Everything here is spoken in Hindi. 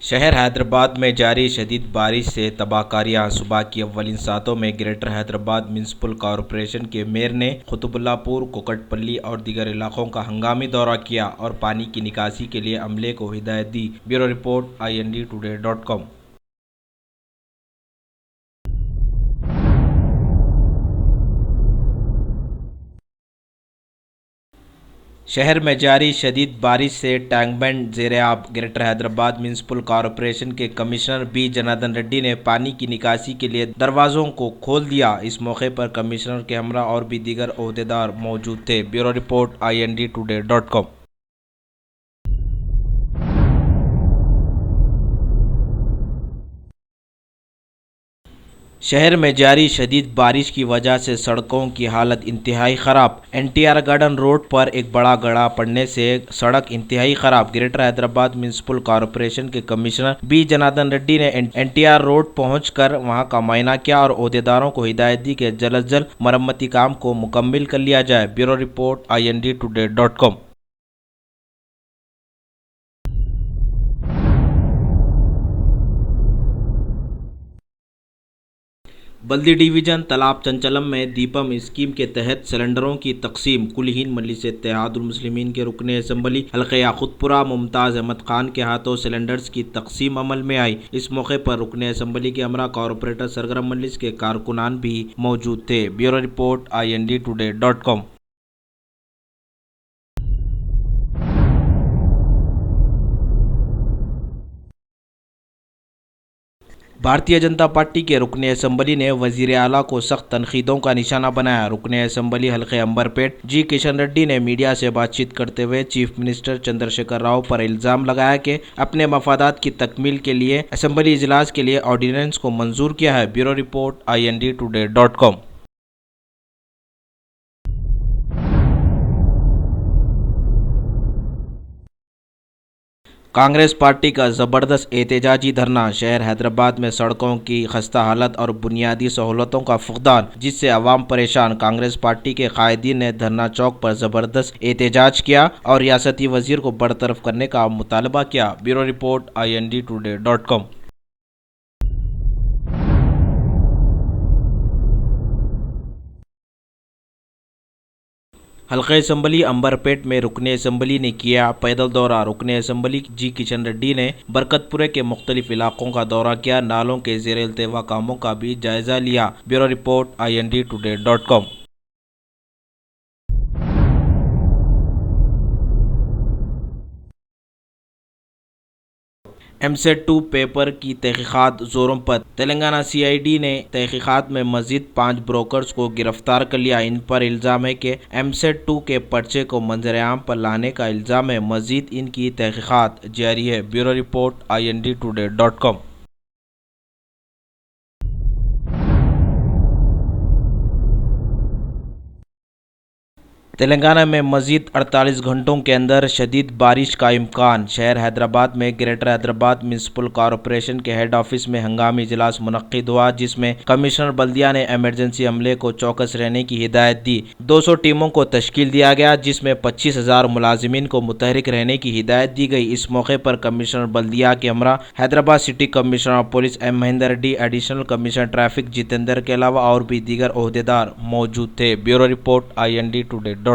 शहर हैदराबाद में जारी शदीद बारिश से तबाहकारियां। सुबह की अव्वलिन सातों में ग्रेटर हैदराबाद म्युनिसिपल कॉरपोरेशन के मेयर ने कुतुबुल्लापुर, कुकटपल्ली और दीगर इलाकों का हंगामी दौरा किया और पानी की निकासी के लिए अमले को हिदायत दी। Bureau report INDtoday.com। शहर में जारी शदीद बारिश से टैंकबंड ज़ेर-ए-आब। ग्रेटर हैदराबाद म्युनिसिपल कॉरपोरेशन के कमिश्नर बी जनार्दन रेड्डी ने पानी की निकासी के लिए दरवाजों को खोल दिया। इस मौके पर कमिश्नर के हमरा और भी दीगर ओहदेदार मौजूद थे। Bureau report INDtoday.com। शहर में जारी शदीद बारिश की वजह से सड़कों की हालत इंतहाई ख़राब। NTR गार्डन रोड पर एक बड़ा गड्ढा पड़ने से सड़क इंतहाई ख़राब। ग्रेटर हैदराबाद म्युनिसिपल कॉरपोरेशन के कमिश्नर बी जनार्दन रेड्डी ने NTR रोड पहुंचकर वहां का मुआयना किया और ओहदेदारों को हिदायत दी कि जल्द अज जल्द मरम्मती काम को मुकम्मिल कर लिया जाए। Bureau report INDtoday.com। बल्दी डिवीज़न तालाब चंचलम में दीपम स्कीम के तहत सिलेंडरों की तकसीम। कुल हिंद मजलिस इत्तेहादुल मुस्लिमीन के रुकन असम्बली हल्के याकुतपुरा मुमताज़ अहमद खान के हाथों सिलेंडर्स की तकसीम अमल में आई। इस मौके पर रुकन असम्बली के हमरा कॉरपोरेटर सरगर्म मजलिस के कारकुनान भी मौजूद थे। Bureau report INDtoday.com। Bharatiya Janata party के रुकन असम्बली ने वजीर आला को सख्त तनकीदों का निशाना बनाया। रुकन असम्बली हल्के अंबरपेट जी किशन रेड्डी ने मीडिया से बातचीत करते हुए चीफ मिनिस्टर चंद्रशेखर राव पर इल्ज़ाम लगाया कि अपने मफादात की तकमील के लिए असम्बली इजलास के लिए ऑर्डिनेंस को मंजूर किया है। Bureau report INDtoday.com। Congress party का ज़बरदस्त एहतजाजी धरना। शहर हैदराबाद में सड़कों की खस्ता हालत और बुनियादी सहूलतों का फुकदान, जिससे अवाम परेशान। कांग्रेस पार्टी के कायदीन ने धरना चौक पर ज़बरदस्त एहतजाज किया और रियासती वजीर को बरतरफ करने का मुतालबा किया। Bureau report INDtoday.com। हल्के असम्बली अंबरपेट में रुकन असम्बली ने किया पैदल दौरा। रुकन असम्बली जी किशन रेड्डी ने बरकतपुरे के मुख्तलिफ इलाकों का दौरा किया, नालों के ज़ेर अल्तवा कामों का भी जायजा लिया। Bureau report INDtoday.com। MCET 2 paper की तहकीकात जोरों पर। तेलंगाना CID ने तहकीकात में मजीद 5 ब्रोकर्स को गिरफ्तार कर लिया। इन पर इल्ज़ाम है कि MCET 2 के पर्चे को मंजर-ए-आम पर लाने का इल्ज़ाम है। मजीद इनकी तहकीकात जारी है। Bureau report INDtoday.com। तेलंगाना में मजीद 48 घंटों के अंदर शदीद बारिश का इम्कान। शहर हैदराबाद में ग्रेटर हैदराबाद म्युनिसिपल कॉरपोरेशन के हेड ऑफिस में हंगामी इजलास मुनक्किद हुआ, जिसमें कमिश्नर बल्दिया ने एमरजेंसी अमले को चौकस रहने की हिदायत दी। 200 टीमों को तश्कील दिया गया, जिसमें 25,000 मुलाजिमीन को मुतहरिक रहने की हिदायत दी गई। इस मौके पर कमिश्नर बल्दिया के हमरा Hyderabad city commissioner of police M Mahender Reddy, additional commissioner traffic Jitendra के अलावा और भी दीगर ओहदेदार मौजूद थे। Bureau report INDtoday.com।